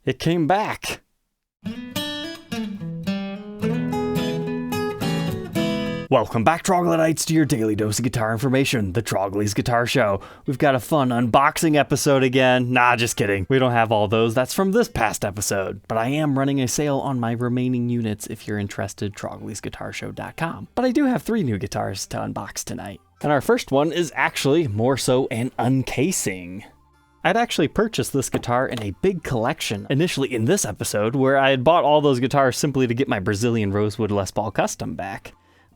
It came back. Welcome back, Troglodytes, to your daily dose of guitar information, the Trogly's Guitar Show. We've got a fun unboxing episode again. Nah, just kidding. We don't have all those. That's from this past episode. But I am running a sale on my remaining units if you're interested, troglysguitarshow.com. But I do have 3 new guitars to unbox tonight. And our first one is actually more so an uncasing. I'd actually purchased this guitar in a big collection initially in this episode, where I had bought all those guitars simply to get my Brazilian Rosewood Les Paul Custom back.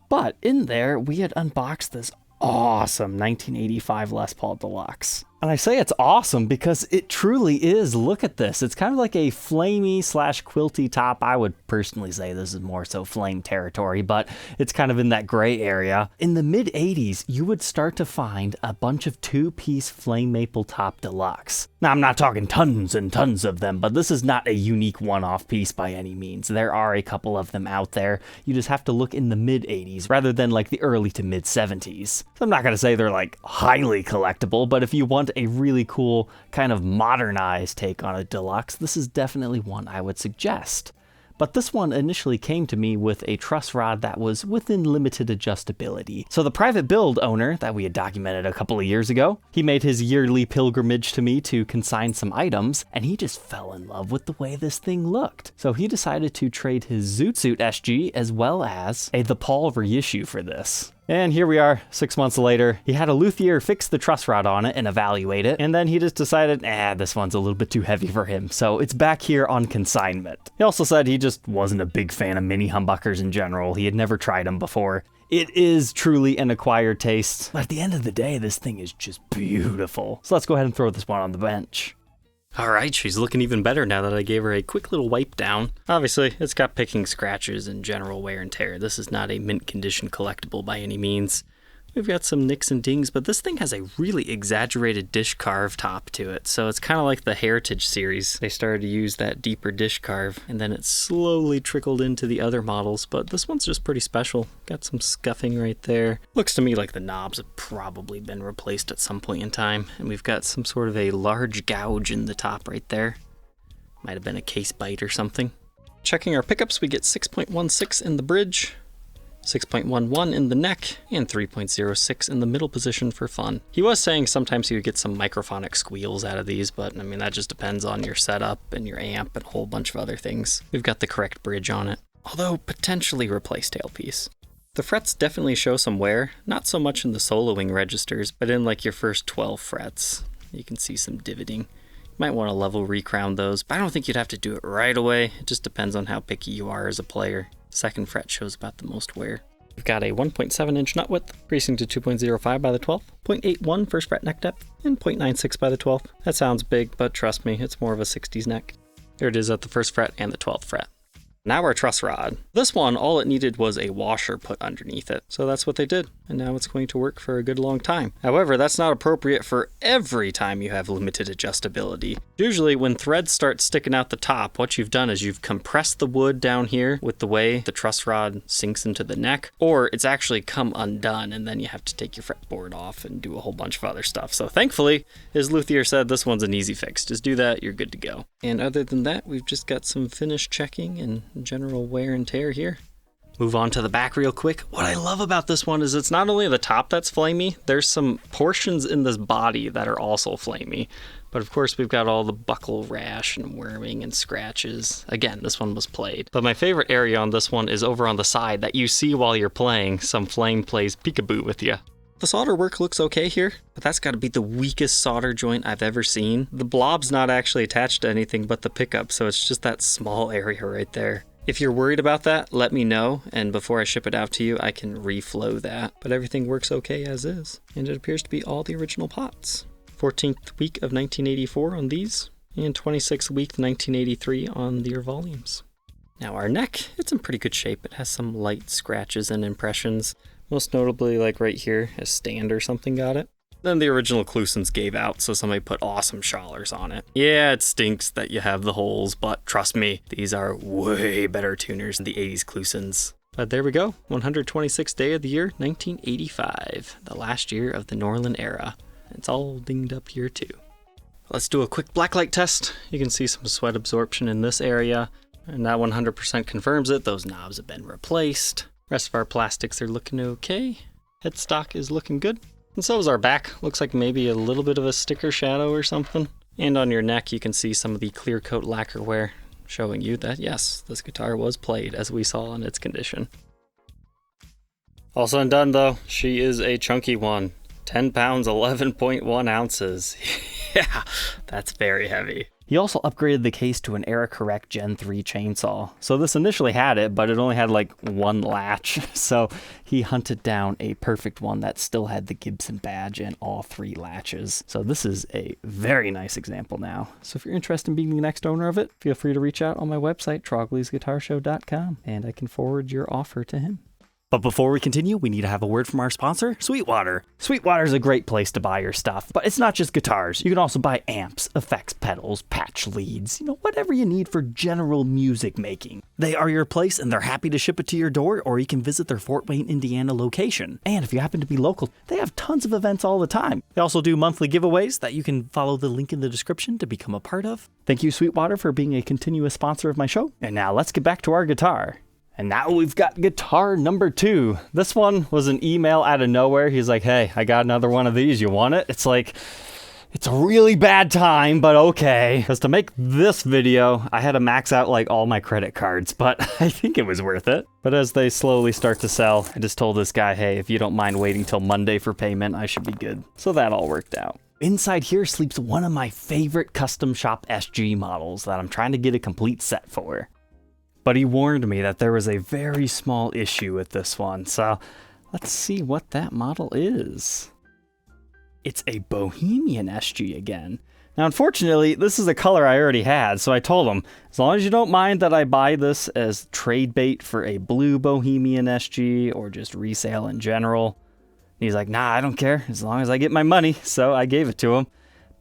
But in there, we had unboxed this awesome 1985 Les Paul Deluxe. And I say it's awesome because it truly is. Look at this. It's kind of like a flamey / quilty top. I would personally say this is more so flame territory, but it's kind of in that gray area. In the mid 80s, you would start to find a bunch of 2-piece flame maple top deluxe. Now, I'm not talking tons and tons of them, but this is not a unique one-off piece by any means. There are a couple of them out there. You just have to look in the mid 80s rather than like the early to mid 70s. So I'm not going to say they're like highly collectible, but if you want a really cool kind of modernized take on a deluxe, this is definitely one I would suggest. But this one initially came to me with a truss rod that was within limited adjustability. So the private build owner that we had documented a couple of years ago, he made his yearly pilgrimage to me to consign some items, and he just fell in love with the way this thing looked. So he decided to trade his Zoot SG as well as a The Paul reissue for this. And here we are, 6 months later. He had a luthier fix the truss rod on it and evaluate it, and then he just decided, this one's a little bit too heavy for him, so it's back here on consignment. He also said he just wasn't a big fan of mini humbuckers in general. He had never tried them before. It is truly an acquired taste, but at the end of the day, this thing is just beautiful. So let's go ahead and throw this one on the bench. Alright, she's looking even better now that I gave her a quick little wipe down. Obviously, it's got picking scratches and general wear and tear. This is not a mint condition collectible by any means. We've got some nicks and dings, but this thing has a really exaggerated dish carve top to it. So it's kind of like the Heritage series. They started to use that deeper dish carve, and then it slowly trickled into the other models, but this one's just pretty special. Got some scuffing right there. Looks to me like the knobs have probably been replaced at some point in time, and we've got some sort of a large gouge in the top right there. Might have been a case bite or something. Checking our pickups, we get 6.16 in the bridge, 6.11 in the neck, and 3.06 in the middle position for fun. He was saying sometimes he would get some microphonic squeals out of these, but I mean, that just depends on your setup and your amp and a whole bunch of other things. We've got the correct bridge on it, although potentially replace tailpiece. The frets definitely show some wear, not so much in the soloing registers, but in like your first 12 frets. You can see some divoting. You might want to level recrown those, but I don't think you'd have to do it right away. It just depends on how picky you are as a player. Second fret shows about the most wear. We've got a 1.7 inch nut width, creasing to 2.05 by the 12th, 0.81 first fret neck depth, and 0.96 by the 12th. That sounds big, but trust me, it's more of a 60s neck. There it is at the first fret and the 12th fret. Now our truss rod. This one, all it needed was a washer put underneath it. So that's what they did, and now it's going to work for a good long time. However, that's not appropriate for every time you have limited adjustability. Usually when threads start sticking out the top, what you've done is you've compressed the wood down here with the way the truss rod sinks into the neck, or it's actually come undone, and then you have to take your fretboard off and do a whole bunch of other stuff. So thankfully, as luthier said, this one's an easy fix. Just do that, you're good to go. And other than that, we've just got some finish checking and general wear and tear here. Move on to the back real quick. What I love about this one is it's not only the top that's flamey, there's some portions in this body that are also flamey. But of course we've got all the buckle rash and worming and scratches. Again, this one was played. But my favorite area on this one is over on the side that you see while you're playing. Some flame plays peekaboo with you. The solder work looks okay here, but that's got to be the weakest solder joint I've ever seen. The blob's not actually attached to anything but the pickup, so it's just that small area right there. If you're worried about that, let me know, and before I ship it out to you, I can reflow that. But everything works okay as is, and it appears to be all the original pots. 14th week of 1984 on these, and 26th week 1983 on their volumes. Now our neck, it's in pretty good shape. It has some light scratches and impressions. Most notably, like right here, a stand or something got it. Then the original Clusons gave out, so somebody put awesome Schallers on it. Yeah, it stinks that you have the holes, but trust me, these are way better tuners than the 80s Clusons. But there we go, 126th day of the year, 1985, the last year of the Norlin era. It's all dinged up here too. Let's do a quick blacklight test. You can see some sweat absorption in this area, and that 100% confirms it. Those knobs have been replaced. Rest of our plastics are looking okay. Headstock is looking good. And so is our back. Looks like maybe a little bit of a sticker shadow or something. And on your neck, you can see some of the clear coat lacquer wear, showing you that yes, this guitar was played as we saw in its condition. All said and done though, she is a chunky one. 10 pounds, 11.1 ounces. Yeah, that's very heavy. He also upgraded the case to an Era Correct Gen 3 chainsaw. So this initially had it, but it only had like one latch. So he hunted down a perfect one that still had the Gibson badge and all 3 latches. So this is a very nice example now. So if you're interested in being the next owner of it, feel free to reach out on my website, troglysguitarshow.com, and I can forward your offer to him. But before we continue, we need to have a word from our sponsor, Sweetwater. Sweetwater is a great place to buy your stuff, but it's not just guitars. You can also buy amps, effects pedals, patch leads, whatever you need for general music making. They are your place and they're happy to ship it to your door, or you can visit their Fort Wayne, Indiana location. And if you happen to be local, they have tons of events all the time. They also do monthly giveaways that you can follow the link in the description to become a part of. Thank you, Sweetwater, for being a continuous sponsor of my show. And now let's get back to our guitar. And now we've got guitar number 2. This one was an email out of nowhere. He's like, hey, I got another one of these. You want it? It's like, it's a really bad time, but okay. Because to make this video, I had to max out like all my credit cards, but I think it was worth it. But as they slowly start to sell, I just told this guy, hey, if you don't mind waiting till Monday for payment, I should be good. So that all worked out. Inside here sleeps one of my favorite custom shop SG models that I'm trying to get a complete set for. But he warned me that there was a very small issue with this one, so let's see what that model is. It's a Bohemian SG again. Now, unfortunately, this is a color I already had, so I told him, as long as you don't mind that I buy this as trade bait for a blue Bohemian SG or just resale in general. He's like, nah, I don't care, as long as I get my money, so I gave it to him.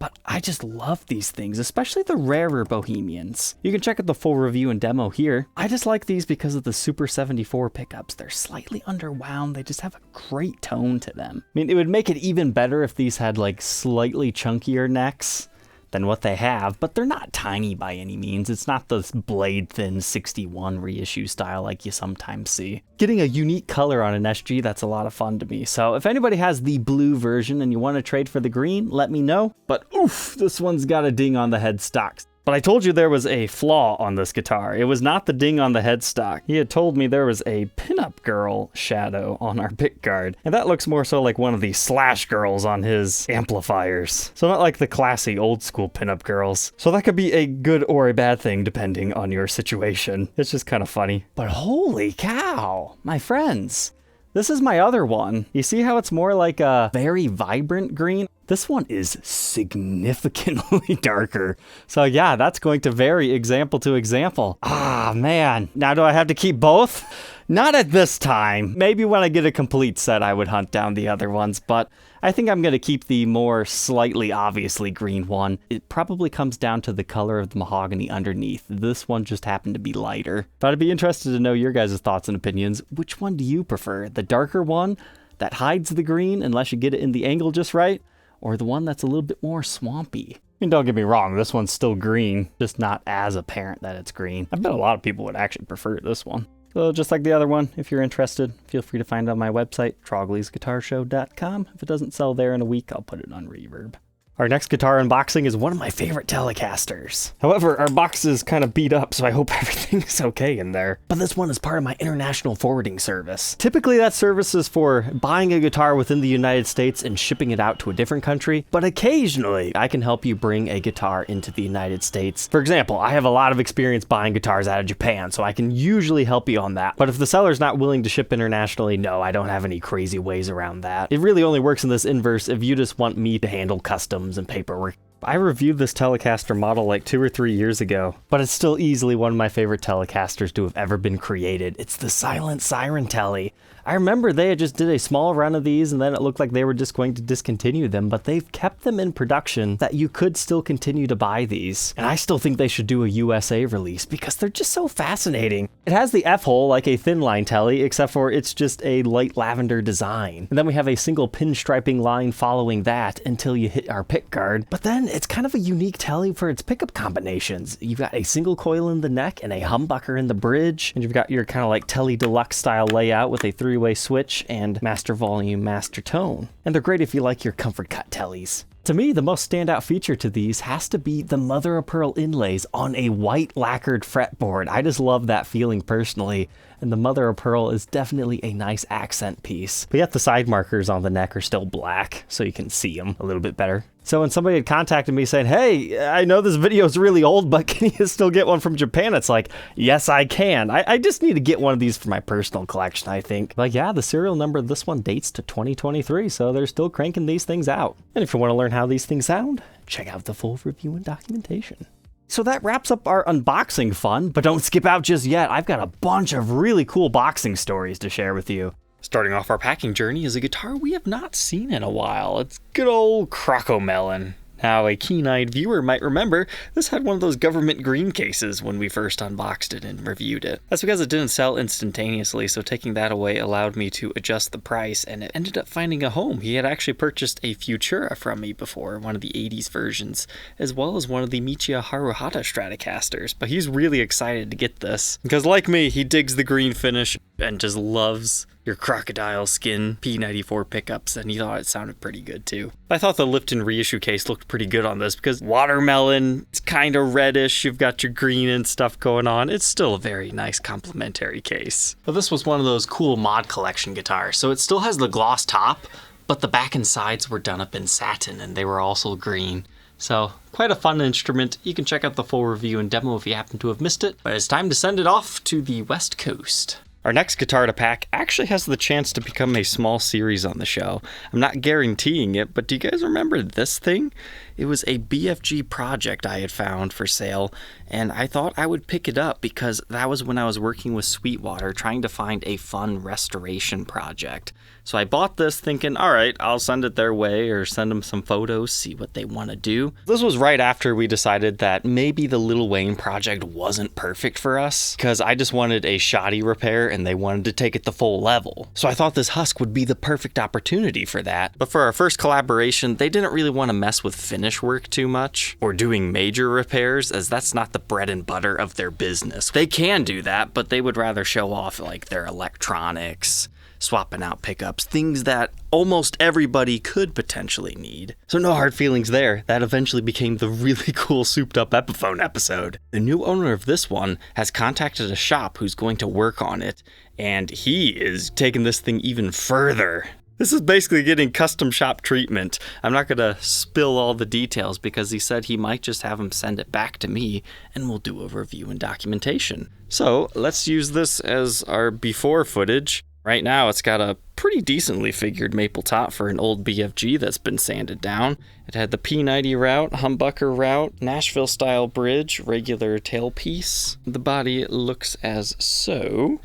But I just love these things, especially the rarer Bohemians. You can check out the full review and demo here. I just like these because of the Super 74 pickups. They're slightly underwound. They just have a great tone to them. I mean, it would make it even better if these had like slightly chunkier necks than what they have, but they're not tiny by any means. It's not the blade thin 61 reissue style like you sometimes see. Getting a unique color on an SG, that's a lot of fun to me. So if anybody has the blue version and you want to trade for the green, let me know. But oof, this one's got a ding on the headstock. But I told you there was a flaw on this guitar. It was not the ding on the headstock. He had told me there was a pinup girl shadow on our pickguard, and that looks more so like one of the slash girls on his amplifiers. So not like the classy old school pinup girls. So that could be a good or a bad thing depending on your situation. It's just kind of funny. But holy cow, my friends. This is my other one. You see how it's more like a very vibrant green? This one is significantly darker. So yeah, that's going to vary example to example. Ah, man. Now do I have to keep both? Not at this time. Maybe when I get a complete set, I would hunt down the other ones, but I think I'm going to keep the more slightly obviously green one. It probably comes down to the color of the mahogany underneath. This one just happened to be lighter. But I'd be interested to know your guys' thoughts and opinions. Which one do you prefer? The darker one that hides the green unless you get it in the angle just right? Or the one that's a little bit more swampy? I mean, don't get me wrong, this one's still green, just not as apparent that it's green. I bet a lot of people would actually prefer this one. So just like the other one, if you're interested, feel free to find it on my website, troglysguitarshow.com. If it doesn't sell there in a week, I'll put it on Reverb. Our next guitar unboxing is one of my favorite Telecasters. However, our box is kind of beat up, so I hope everything's okay in there. But this one is part of my international forwarding service. Typically, that service is for buying a guitar within the United States and shipping it out to a different country. But occasionally, I can help you bring a guitar into the United States. For example, I have a lot of experience buying guitars out of Japan, so I can usually help you on that. But if the seller's not willing to ship internationally, no, I don't have any crazy ways around that. It really only works in this inverse if you just want me to handle customs and paperwork. I reviewed this Telecaster model like 2 or 3 years ago, but it's still easily one of my favorite Telecasters to have ever been created. It's the Silent Siren Tele. I remember they had just did a small run of these and then it looked like they were just going to discontinue them, but they've kept them in production that you could still continue to buy these. And I still think they should do a USA release because they're just so fascinating. It has the F-hole like a thin line Tele, except for it's just a light lavender design. And then we have a single pinstriping line following that until you hit our pick guard. But then it's kind of a unique telly for its pickup combinations. You've got a single coil in the neck and a humbucker in the bridge, and you've got your kind of like Tele Deluxe style layout with a 3-way switch and master volume, master tone. And they're great if you like your comfort cut tellies. To me, the most standout feature to these has to be the mother of pearl inlays on a white lacquered fretboard. I just love that feeling personally, and the mother of pearl is definitely a nice accent piece. But yet the side markers on the neck are still black, so you can see them a little bit better. So when somebody had contacted me saying, hey, I know this video is really old, but can you still get one from Japan? It's like, yes, I can. I just need to get one of these for my personal collection, I think. But yeah, the serial number of this one dates to 2023, so they're still cranking these things out. And if you want to learn how these things sound, check out the full review and documentation. So that wraps up our unboxing fun, but don't skip out just yet. I've got a bunch of really cool boxing stories to share with you. Starting off our packing journey is a guitar we have not seen in a while. It's good old Crocomelon. Now, a keen-eyed viewer might remember this had one of those government green cases when we first unboxed it and reviewed it. That's because it didn't sell instantaneously, so taking that away allowed me to adjust the price, and it ended up finding a home. He had actually purchased a Futura from me before, one of the 80s versions, as well as one of the Michiya Haruhata Stratocasters, but he's really excited to get this, because like me, he digs the green finish and just loves your crocodile skin P94 pickups, and he thought it sounded pretty good too. I thought the Lipton reissue case looked pretty good on this because watermelon, it's kind of reddish, you've got your green and stuff going on. It's still a very nice complementary case. But this was one of those cool mod collection guitars, so it still has the gloss top, but the back and sides were done up in satin and they were also green. So quite a fun instrument. You can check out the full review and demo if you happen to have missed it, but it's time to send it off to the West Coast. Our next guitar to pack actually has the chance to become a small series on the show. I'm not guaranteeing it, but do you guys remember this thing? It was a BFG project I had found for sale, and I thought I would pick it up because that was when I was working with Sweetwater trying to find a fun restoration project. So I bought this thinking, all right, I'll send it their way or send them some photos, see what they want to do. This was right after we decided that maybe the Lil Wayne project wasn't perfect for us because I just wanted a shoddy repair and they wanted to take it the full level. So I thought this Husk would be the perfect opportunity for that. But for our first collaboration, they didn't really want to mess with finish work too much or doing major repairs, as that's not the bread and butter of their business. They can do that, but they would rather show off like their electronics, swapping out pickups, things that almost everybody could potentially need. So no hard feelings there. That eventually became the really cool souped up Epiphone episode. The new owner of this one has contacted a shop who's going to work on it, and he is taking this thing even further. This is basically getting custom shop treatment. I'm not going to spill all the details because he said he might just have him send it back to me and we'll do a review and documentation. So let's use this as our before footage. Right now it's got a pretty decently figured maple top for an old BFG that's been sanded down. It had the P90 route, humbucker route, Nashville style bridge, regular tailpiece. The body looks as so,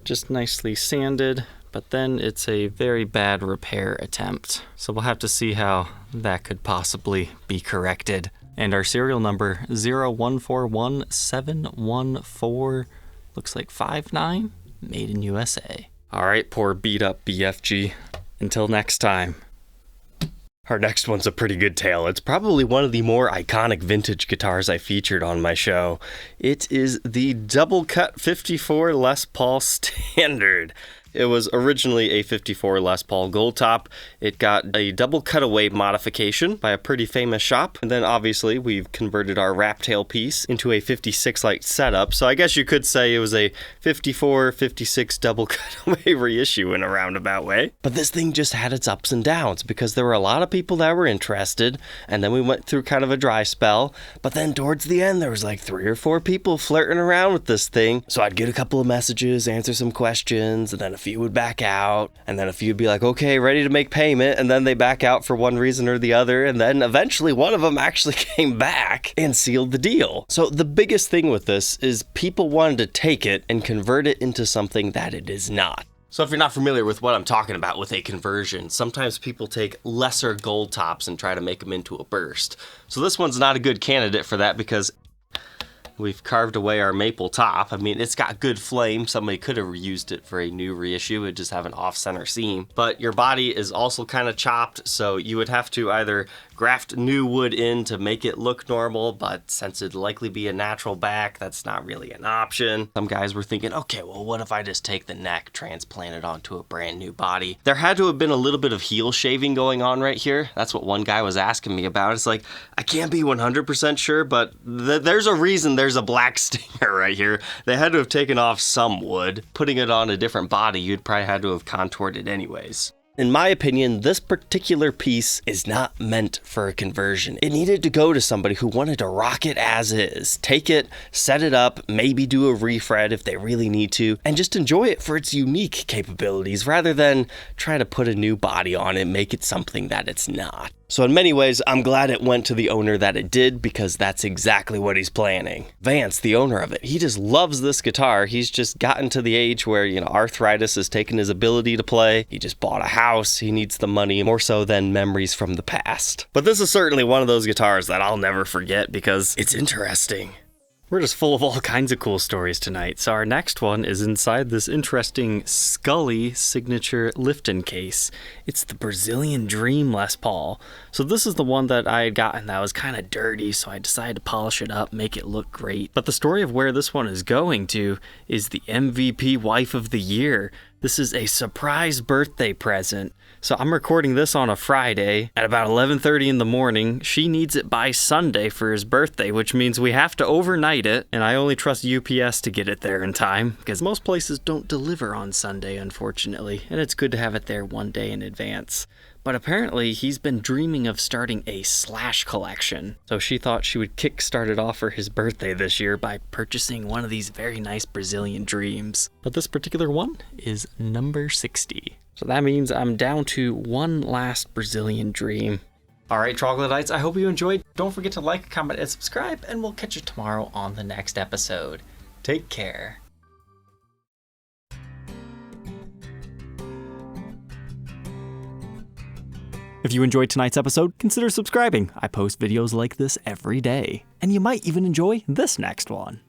just nicely sanded. But then it's a very bad repair attempt. So we'll have to see how that could possibly be corrected. And our serial number 0141714 looks like 59, made in USA. All right, poor beat up BFG. Until next time. Our next one's a pretty good tale. It's probably one of the more iconic vintage guitars I featured on my show. It is the Double Cut 54 Les Paul Standard. It was originally a 54 Les Paul Gold Top. It got a double cutaway modification by a pretty famous shop. And then obviously we've converted our wrap tail piece into a 56 light setup. So I guess you could say it was a 54, 56 double cutaway reissue in a roundabout way. But this thing just had its ups and downs because there were a lot of people that were interested. And then we went through kind of a dry spell. But then towards the end, there was like 3 or 4 people flirting around with this thing. So I'd get a couple of messages, answer some questions, and then a few would back out, and then a few would be like, okay, ready to make payment, and then they back out for one reason or the other, and then eventually one of them actually came back and sealed the deal. So the biggest thing with this is people wanted to take it and convert it into something that it is not. So if you're not familiar with what I'm talking about with a conversion, sometimes people take lesser gold tops and try to make them into a burst. So this one's not a good candidate for that because we've carved away our maple top. I mean, it's got good flame. Somebody could have reused it for a new reissue. It would just have an off-center seam. But your body is also kind of chopped, so you would have to either graft new wood in to make it look normal, but since it'd likely be a natural back, that's not really an option. Some guys were thinking, okay, well, what if I just take the neck, transplant it onto a brand new body? There had to have been a little bit of heel shaving going on right here. That's what one guy was asking me about. It's like, I can't be 100% sure, but there's a reason there's a black stinger right here. They had to have taken off some wood. Putting it on a different body, you'd probably had to have contoured it anyways. In my opinion, this particular piece is not meant for a conversion. It needed to go to somebody who wanted to rock it as is. Take it, set it up, maybe do a refret if they really need to, and just enjoy it for its unique capabilities rather than try to put a new body on it, make it something that it's not. So in many ways, I'm glad it went to the owner that it did, because that's exactly what he's planning. Vance, the owner of it, he just loves this guitar. He's just gotten to the age where, arthritis has taken his ability to play. He just bought a house. He needs the money more so than memories from the past. But this is certainly one of those guitars that I'll never forget because it's interesting. We're just full of all kinds of cool stories tonight, so our next one is inside this interesting Scully signature Lifton case. It's the Brazilian Dream Les Paul. So this is the one that I had gotten that was kind of dirty, so I decided to polish it up, make it look great. But the story of where this one is going to is the MVP Wife of the Year. This is a surprise birthday present. So I'm recording this on a Friday at about 11:30 in the morning. She needs it by Sunday for his birthday, which means we have to overnight it, and I only trust UPS to get it there in time, because most places don't deliver on Sunday, unfortunately, and it's good to have it there one day in advance. But apparently he's been dreaming of starting a Slash collection, so she thought she would kickstart it off for his birthday this year by purchasing one of these very nice Brazilian Dreams. But this particular one is number 60. So that means I'm down to one last Brazilian Dream. Alright, Troglodytes, I hope you enjoyed. Don't forget to like, comment, and subscribe, and we'll catch you tomorrow on the next episode. Take care. If you enjoyed tonight's episode, consider subscribing. I post videos like this every day. And you might even enjoy this next one.